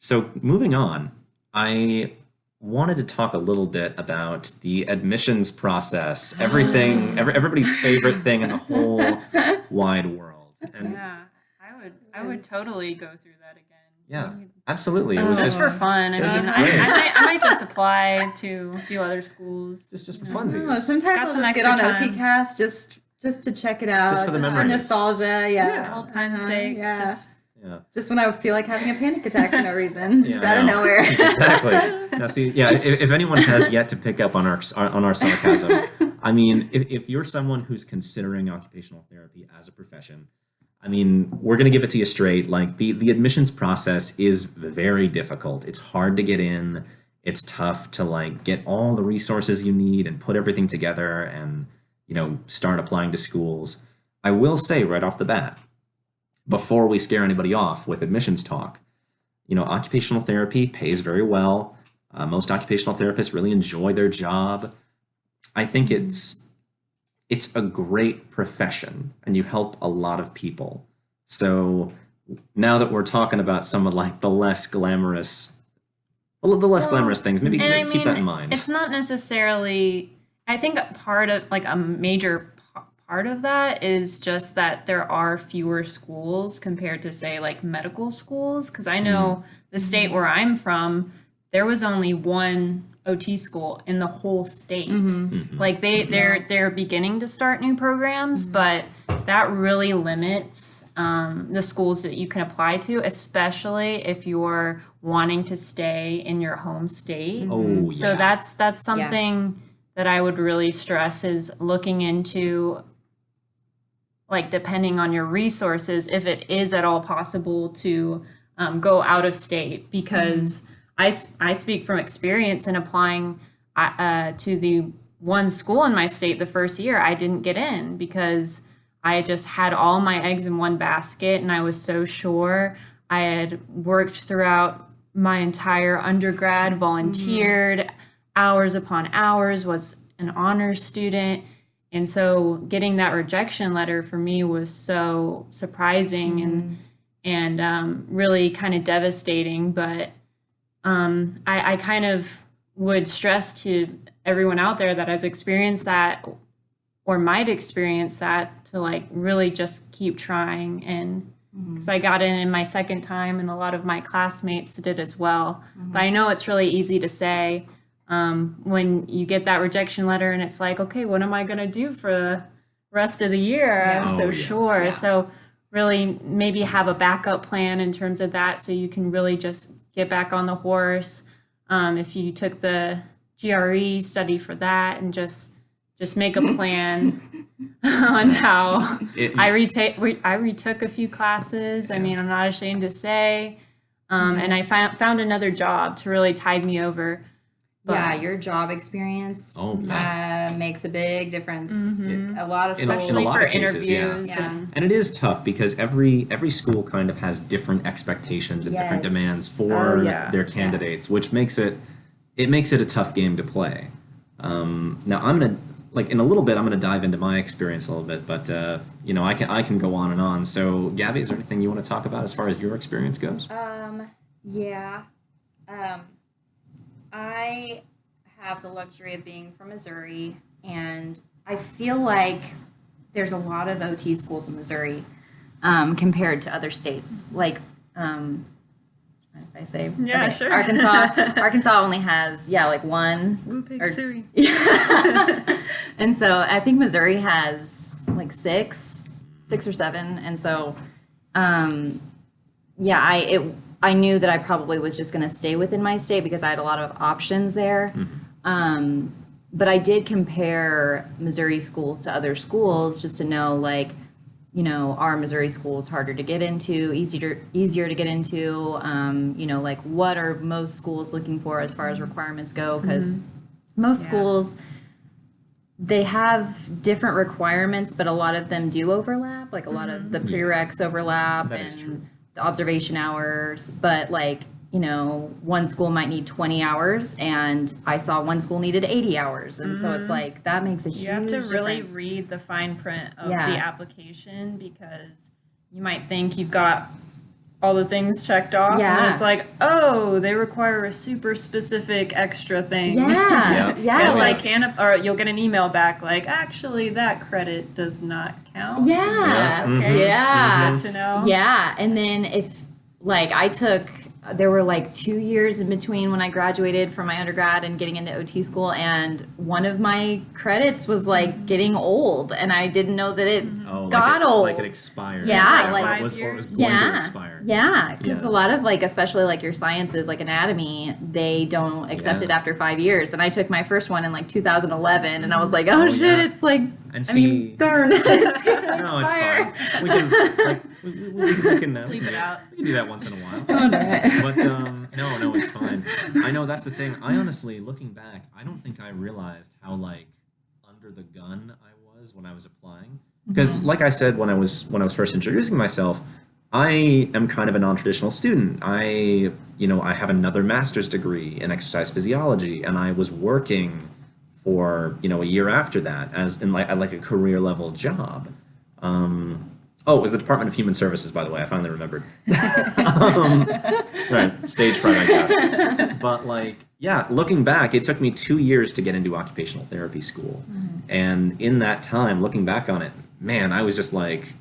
So moving on, I wanted to talk a little bit about the admissions process, everybody's favorite thing in the whole wide world. And Yeah, I would totally go through that again. yeah, absolutely. It was Just for just fun. I it mean, was just I, great. I might I might just apply to a few other schools. Just for Oh, funsies. sometimes Got I'll some just get extra on time. OTcast just to check it out, Just for the for memories. nostalgia. Yeah, Old time's sake. Yeah, Just Yeah. just when I feel like having a panic attack for no reason, Yeah, just I out of know. nowhere. Exactly. Now, see, yeah, if anyone has yet to pick up on our sarcasm, I mean, if you're someone who's considering occupational therapy as a profession, I mean, we're going to give it to you straight. Like the admissions process is very difficult. It's hard to get in. It's tough to like get all the resources you need and put everything together and, start applying to schools. I will say right off the bat, before we scare anybody off with admissions talk, occupational therapy pays very well. Most occupational therapists really enjoy their job. I think it's a great profession and you help a lot of people. So now that we're talking about some of like the less glamorous things, maybe and I keep that in mean, mind. it's not necessarily. I think part of like a major part of that is just that there are fewer schools compared to say like medical schools. Because I know the state where I'm from, there was only one OT school in the whole state. Like they're beginning to start new programs, but that really limits the schools that you can apply to, especially if you're wanting to stay in your home state. Oh, yeah. So that's something that I would really stress is looking into, like, depending on your resources, if it is at all possible to go out of state, because I speak from experience in applying to the one school in my state the first year. I didn't get in because I just had all my eggs in one basket and I was so sure. I had worked throughout my entire undergrad, volunteered hours upon hours, was an honors student. And so getting that rejection letter for me was so surprising and really kind of devastating. But I kind of would stress to everyone out there that has experienced that or might experience that to like really just keep trying. And because I got in my second time and a lot of my classmates did as well. But I know it's really easy to say when you get that rejection letter and it's like, okay, what am I going to do for the rest of the year? I'm Oh, so yeah. sure. Yeah. So really maybe have a backup plan in terms of that so you can really just get back on the horse. If you took the GRE, study for that and just make a plan on how I retook a few classes. I mean, I'm not ashamed to say. And I found another job to really tide me over. Yeah, your job experience Oh, yeah. makes a big difference. A lot of In a schools, lot Especially of for cases, yeah. interviews. Yeah. And it is tough because every school kind of has different expectations and different Yes. demands for Oh, yeah. their candidates, which makes it a tough game to play. Now I'm gonna in a little bit I'm gonna dive into my experience a little bit, but I can go on and on. So Gabby, is there anything you want to talk about as far as your experience goes? Yeah. I have the luxury of being from Missouri, and I feel like there's a lot of OT schools in Missouri compared to other states. Like, if I say, Yeah, sure. Arkansas only has, like one. Woo pig Or- suey. And so I think Missouri has like six or seven. And so, I knew that I probably was just going to stay within my state because I had a lot of options there. But I did compare Missouri schools to other schools just to know, like, are Missouri schools harder to get into, easier to get into? Like, what are most schools looking for as far as requirements go? Because most schools, they have different requirements, but a lot of them do overlap. Like a lot of the prereqs overlap That and is true. the observation hours. But like, one school might need 20 hours and I saw one school needed 80 hours. And so it's like, that makes a huge You have to really difference. read the fine print of Yeah. the application because you might think you've got all the things checked off, and Yeah. then it's like, oh, they require a super specific extra thing. Yeah. Yes, Oh, I yeah. can, or you'll get an email back like, actually, that credit does not count. Yeah. Okay. Yeah. Good to know. Yeah. And then there were like 2 years in between when I graduated from my undergrad and getting into OT school. And one of my credits was like getting old, and I didn't know that it Oh, got old. like it expired. Yeah, or like- it was 5 years. going to Yeah. expire. Yeah, because Yeah. a lot of like, especially like your sciences, like anatomy, they don't accept Yeah. it after 5 years. And I took my first one in like 2011, and I was like, oh, shit, yeah. it's like, And I mean, see, darn. It's gonna no, it's expire. fine. We can like we can Leave it out. We can do that once in a while. Oh, no. But no, it's fine. I know that's the thing. I honestly, looking back, I don't think I realized how like under the gun I was when I was applying. Because, like I said, when I was first introducing myself, I am kind of a non-traditional student. I have another master's degree in exercise physiology, and I was working for a year after that as in like a career level job. Oh, it was the Department of Human Services, by the way. I finally remembered. Right, stage fright, I guess. But looking back, it took me 2 years to get into occupational therapy school, and in that time, looking back on it, man, I was just like,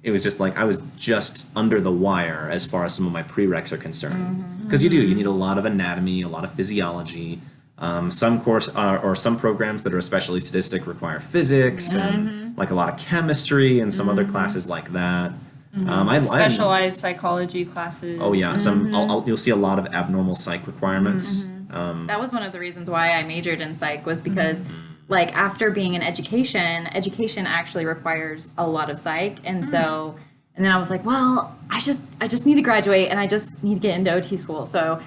it was just like I was just under the wire as far as some of my prereqs are concerned. Because you need a lot of anatomy, a lot of physiology. Some course or some programs that are especially sadistic require physics and like a lot of chemistry and some other classes like that. Specialized psychology classes. Oh yeah, you'll see a lot of abnormal psych requirements. That was one of the reasons why I majored in psych, was because like after being in education actually requires a lot of psych, and so and then I was like, well, I just need to graduate, and I just need to get into OT school. So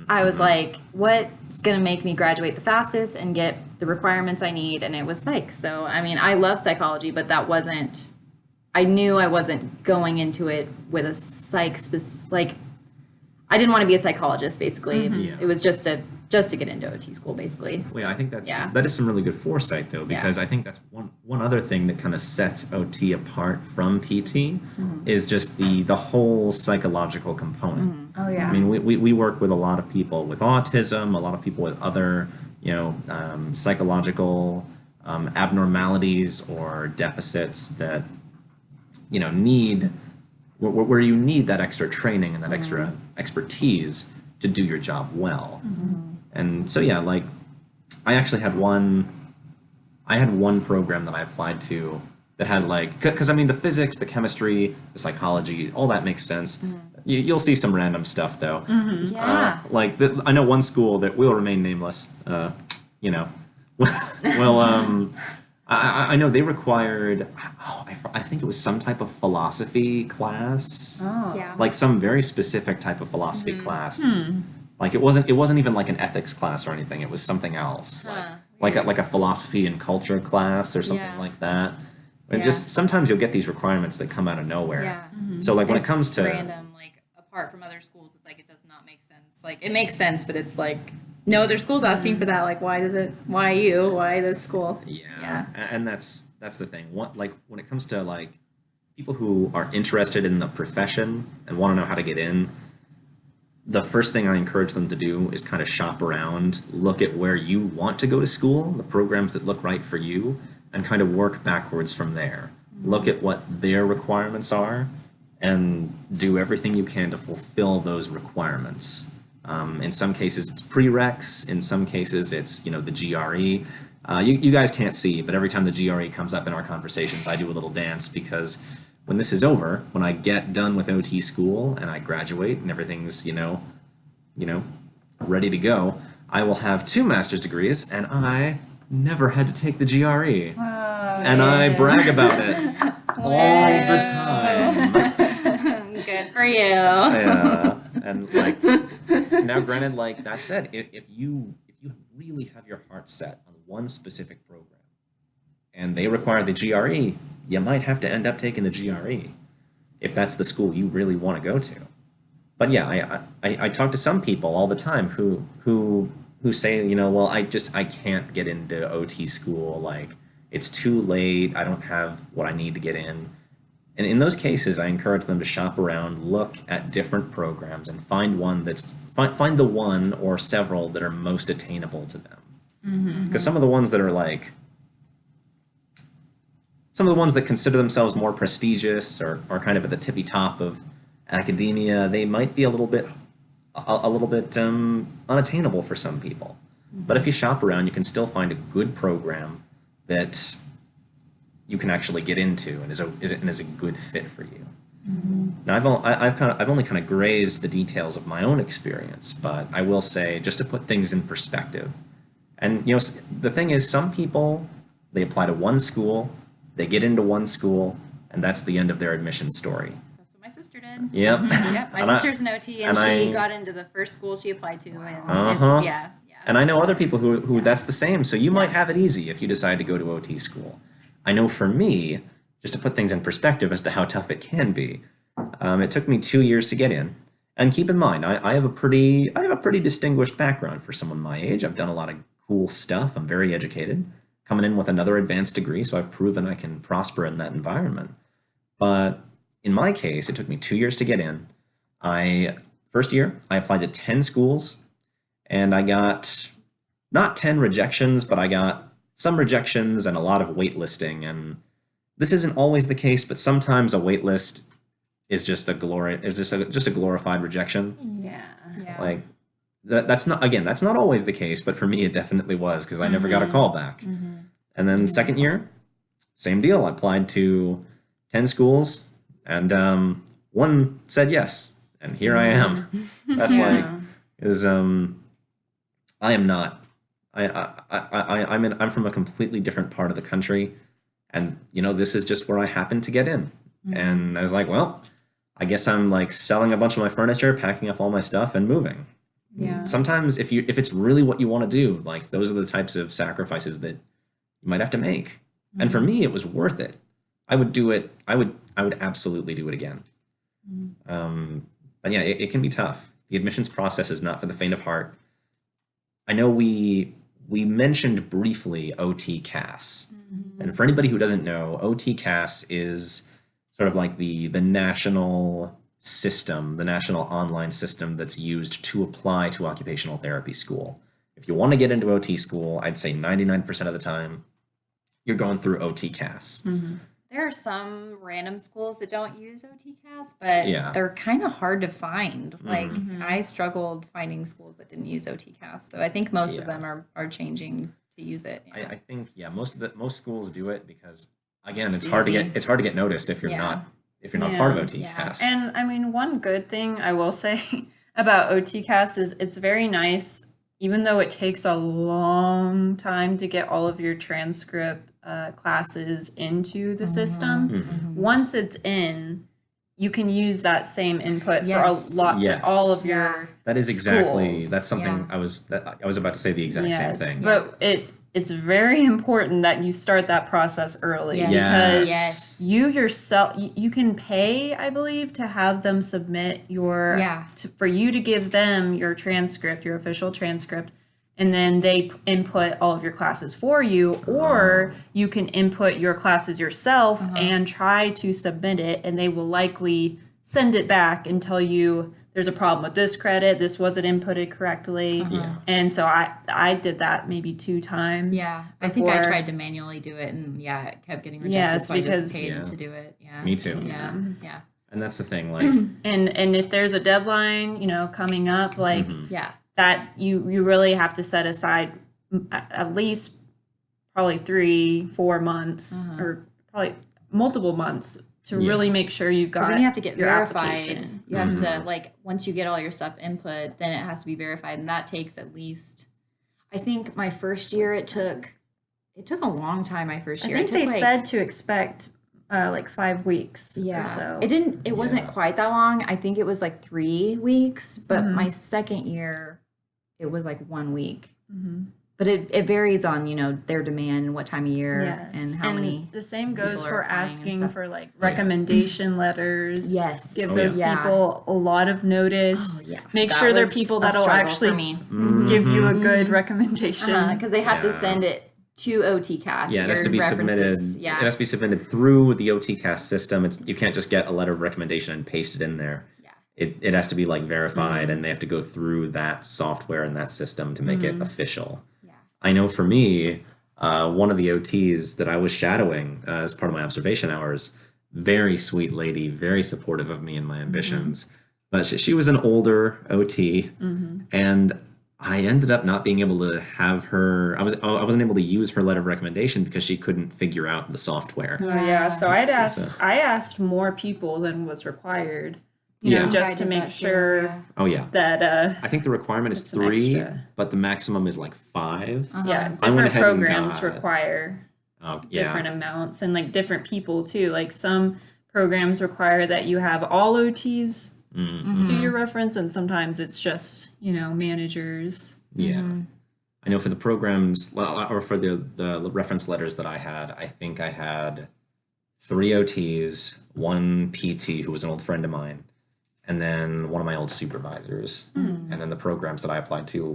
I was like, what's gonna make me graduate the fastest and get the requirements I need? And it was psych. So I mean, I love psychology, but that wasn't. I knew I wasn't going into it with a psych like I didn't want to be a psychologist, basically. Yeah. It was just to get into OT school, basically. Well, yeah, I think that Yeah. is some really good foresight, though, because I think that's one other thing that kind of sets OT apart from PT is just the whole psychological component. Oh yeah. I mean, we work with a lot of people with autism, a lot of people with other psychological abnormalities or deficits that need where you need that extra training and that extra expertise to do your job well. And so yeah, like I actually had one program that I applied to that had because I mean the physics, the chemistry, the psychology, all that makes sense. You'll see some random stuff though. Yeah. I know one school that will remain nameless. I know they required. I think it was some type of philosophy class. Oh. Yeah. Like some very specific type of philosophy class. Like it wasn't even like an ethics class or anything. It was something else. Like a philosophy and culture class or something Yeah. like that. And Yeah. just sometimes you'll get these requirements that come out of nowhere. Yeah. So like when it It's comes to random, like apart from other schools, it's like it does not make sense. Like it makes sense, but it's like no other school's asking for that. Like why you? Why this school? Yeah. And that's the thing. When it comes to like people who are interested in the profession and want to know how to get in, the first thing I encourage them to do is kind of shop around, look at where you want to go to school, the programs that look right for you, and kind of work backwards from there. Look at what their requirements are and do everything you can to fulfill those requirements. In some cases, it's prereqs. In some cases, it's the GRE. You guys can't see, but every time the GRE comes up in our conversations, I do a little dance because when this is over, when I get done with OT school and I graduate and everything's ready to go, I will have 2 master's degrees, and I never had to take the GRE, and I brag about it all the time. Good for you. Yeah, and now, granted, that said, if you really have your heart set on one specific program, and they require the GRE, you might have to end up taking the GRE if that's the school you really want to go to. But yeah, I talk to some people all the time who say, well, I can't get into OT school. Like, it's too late. I don't have what I need to get in. And in those cases, I encourage them to shop around, look at different programs, and find find the one or several that are most attainable to them. Because some of the ones that are like, some of the ones that consider themselves more prestigious or are kind of at the tippy top of academia, they might be a little bit unattainable for some people. But if you shop around, you can still find a good program that you can actually get into and is a good fit for you. Now, I've only kind of grazed the details of my own experience, but I will say, just to put things in perspective, and the thing is, some people, they apply to one school, they get into one school, and that's the end of their admission story. That's what my sister did. Yep. Yep. My sister's an OT, and she got into the first school she applied to, and yeah. And I know other people who that's the same, so you might have it easy if you decide to go to OT school. I know for me, just to put things in perspective as to how tough it can be, it took me 2 years to get in. And keep in mind, I have a pretty distinguished background for someone my age. I've done a lot of cool stuff. I'm very educated, coming in with another advanced degree, so I've proven I can prosper in that environment. But in my case, it took me 2 years to get in. First year, I applied to 10 schools, and I got not 10 rejections, but I got some rejections and a lot of waitlisting. And this isn't always the case, but sometimes a waitlist is just a glorified rejection. Yeah. Like that's not always the case, but for me it definitely was, because I never got a call back. And then second year, same deal. I applied to 10 schools, and one said yes, and here I am. That's I am not. I'm from a completely different part of the country, and this is just where I happened to get in. And I was like, well, I guess I'm like selling a bunch of my furniture, packing up all my stuff, and moving. Yeah. Sometimes if it's really what you want to do, like those are the types of sacrifices that you might have to make. And for me, it was worth it. I would do it. I would absolutely do it again. But yeah, it can be tough. The admissions process is not for the faint of heart. I know we mentioned briefly OT-CAS. And for anybody who doesn't know, OT-CAS is sort of like the national system, the national online system that's used to apply to occupational therapy school. If you want to get into OT school, I'd say 99% of the time, you're going through OT-CAS. There are some random schools that don't use OT-CAS, but they're kind of hard to find. Like, I struggled finding schools that didn't use OT-CAS, so I think most of them are changing to use it. I think most schools do it because, again, it's hard to get noticed if you're not part of OT-CAS. And I mean, one good thing I will say about OT-CAS is it's very nice, even though it takes a long time to get all of your transcript classes into the system. Once it's in, you can use that same input for all of your That is exactly schools. That's something I was about to say the exact same thing. But it's very important that you start that process early because you yourself you can pay, I believe, to have them submit for you to give them your transcript, your official transcript, and then they input all of your classes for you, or you can input your classes yourself and try to submit it, and they will likely send it back and tell you there's a problem with this credit, this wasn't inputted correctly. And so I did that maybe 2 times. I think I tried to manually do it, and it kept getting rejected, so I just paid to do it. Me too. And that's the thing, like and if there's a deadline, coming up, like that you really have to set aside at least probably 3-4 months or probably multiple months to really make sure you've got. Then you have to get your verified. You have to, like, once you get all your stuff input, then it has to be verified, and that takes at least. I think my first year it took a long time. My first year, I think they said to expect like 5 weeks or so. It wasn't quite that long. I think it was like 3 weeks, but my second year, it was like 1 week. But it varies on, their demand and what time of year and how many. The same goes for asking for like recommendation letters. Yes. Give those people a lot of notice. Make sure they're people that'll actually give you a good recommendation. Because they have to send it to OTCAS. Yeah, it has to be submitted. Yeah. It has to be submitted through the OTCAS system. You can't just get a letter of recommendation and paste it in there. Yeah. It has to be like verified, and they have to go through that software and that system to make it official. Yeah. I know for me, one of the OTs that I was shadowing as part of my observation hours, very sweet lady, very supportive of me and my ambitions. But she was an older OT, and I ended up not being able to have her. I wasn't able to use her letter of recommendation because she couldn't figure out the software. Oh yeah, so I asked more people than was required. You know, just to make sure Oh yeah. that I think the requirement is it's an 3, extra. but the maximum is like 5. yeah, I went different ahead and programs got- require Oh yeah. different amounts and like different people too. Like some programs require that you have all OTs do your reference, and sometimes it's just, you know, managers. Yeah. I know for the programs, or for the reference letters that I had, I think I had 3 OTs, 1 PT who was an old friend of mine, and then one of my old supervisors. And then the programs that I applied to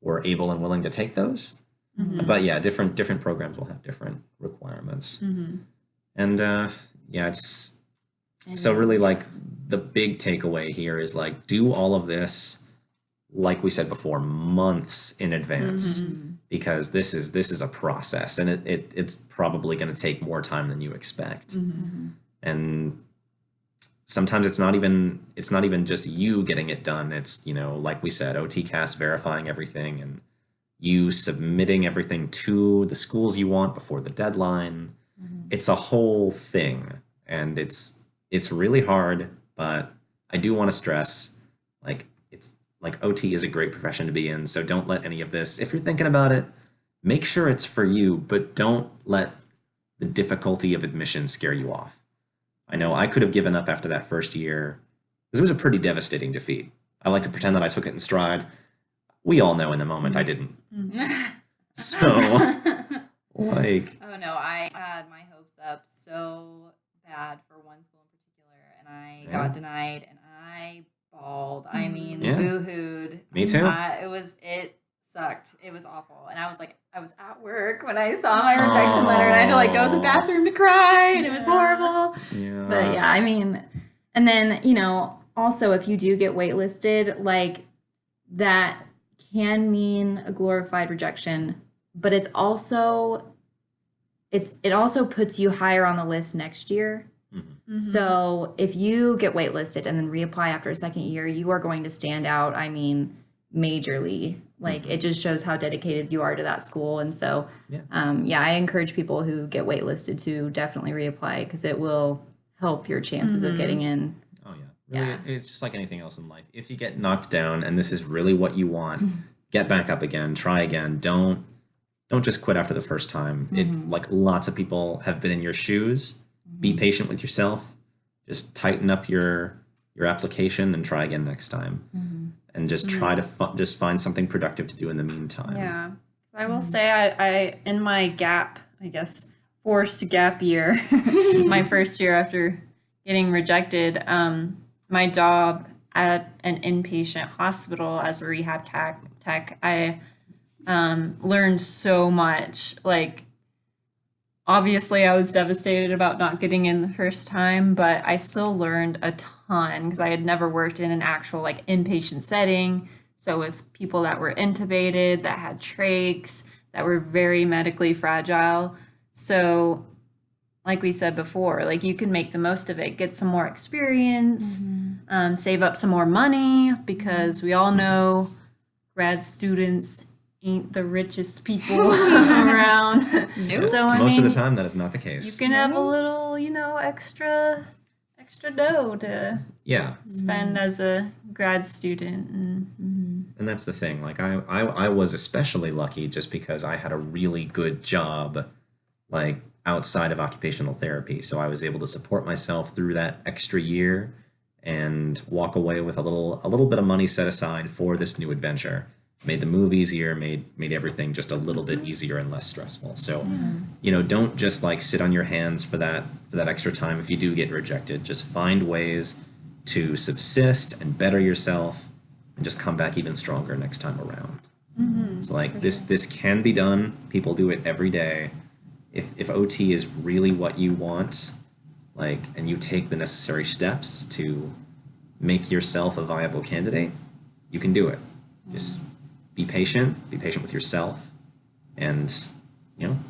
were able and willing to take those. But yeah, different programs will have different requirements. And yeah, it's so really like the big takeaway here is like do all of this, like we said before, months in advance, because this is a process, and it's probably going to take more time than you expect. And sometimes it's not even just you getting it done. It's, you know, like we said, OTCAS verifying everything and you submitting everything to the schools you want before the deadline. It's a whole thing, and it's really hard, but I do want to stress, like, it's like OT is a great profession to be in, so don't let any of this, if you're thinking about it, make sure it's for you, but don't let the difficulty of admission scare you off. I know I could have given up after that first year, because it was a pretty devastating defeat. I like to pretend that I took it in stride. We all know in the moment I didn't. So, like... Oh no, I had my hopes up so bad for one school in particular, and I got denied, and I bawled. I mean, boo-hooed. Me too. It sucked. It was awful. And I was like, I was at work when I saw my rejection letter, and I had to like go to the bathroom to cry, and it was horrible. Yeah. But yeah, I mean, and then, you know, also if you do get waitlisted, like that can mean a glorified rejection, but it also puts you higher on the list next year. So if you get waitlisted and then reapply after a second year, you are going to stand out, I mean, majorly. Like it just shows how dedicated you are to that school. And so, I encourage people who get waitlisted to definitely reapply, because it will help your chances of getting in. Oh yeah. Really, it's just like anything else in life. If you get knocked down and this is really what you want, get back up again, try again. Don't just quit after the first time. Like lots of people have been in your shoes. Be patient with yourself. Just tighten up your application and try again next time. And just try to just find something productive to do in the meantime. Yeah. I will say I in my forced gap year, my first year after getting rejected, my job at an inpatient hospital as a rehab tech, I learned so much. Like, obviously, I was devastated about not getting in the first time, but I still learned a ton because I had never worked in an actual like inpatient setting. So with people that were intubated, that had trachs, that were very medically fragile. So like we said before, like you can make the most of it, get some more experience, save up some more money, because we all know grad students ain't the richest people around. Nope. So I Most mean, of the time, that is not the case. you can have a little, extra dough to spend as a grad student. And that's the thing. Like I was especially lucky just because I had a really good job, like outside of occupational therapy. So I was able to support myself through that extra year and walk away with a little bit of money set aside for this new adventure. Made the move easier, made everything just a little bit easier and less stressful. So, don't just like sit on your hands for that extra time if you do get rejected. Just find ways to subsist and better yourself and just come back even stronger next time around. So like this can be done. People do it every day. If OT is really what you want, like, and you take the necessary steps to make yourself a viable candidate, you can do it. Just be patient with yourself, and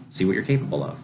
see what you're capable of.